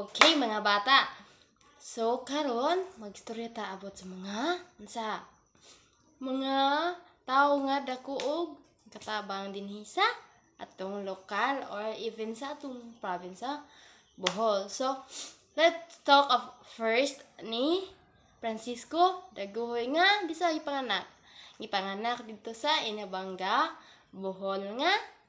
Okay, mga bata. So, karon magstorya ta abot sa mga tao nga dako og katabang dinhi sa atong lokal or even sa atong province sa Bohol. So, let's talk of first ni Francisco Daguhoy nga di sa ipanganak. Ipanganak dito sa Inabanga, Bohol nga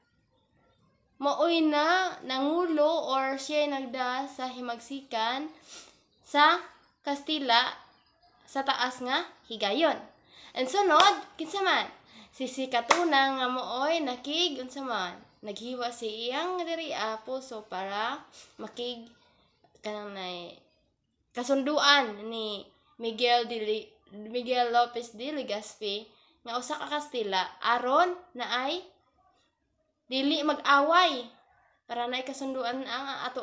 maoy na nangulo or siya nagda sa himagsikan sa Kastila sa taas nga higayon. And sunod, kinsa man? Si Katuna nga mooy nakig unsa man? Naghiwa si iyang diri puso para makig kanang nay kasunduan ni Miguel Lopez de Legazpi nga usa ka Kastila aron na ay dili mag-away para na kasunduan ang ato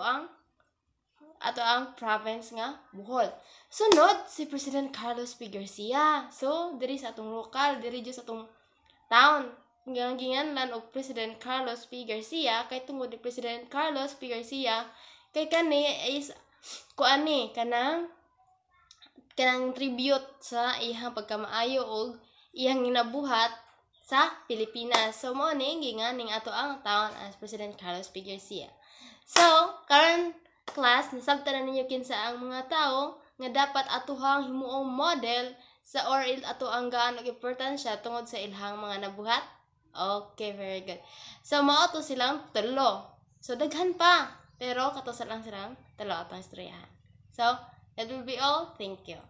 ang province nga Bohol. Sunod si President Carlos P. Garcia. So diri sa atong lokal, diri sa atong town ginganlan og President Carlos P. Garcia kay tungod ni President Carlos P. Garcia kay kani is kuani kanang tribute sa iyang pagkamaayo og iyang ginabuhat sa Pilipinas. So, mo ni gingan ato ang taon as President Carlos P. Garcia. So, karon class, nasabtan na ninyo kinsa ang mga tao nga dapat atuhang himuong model sa or ato ang gaano importansya tungod sa ilhang mga nabuhat. Okay, very good. So, mao to silang tulo. So, daghan pa. Pero, katusa lang silang tulo atong istoryahan. So, that will be all. Thank you.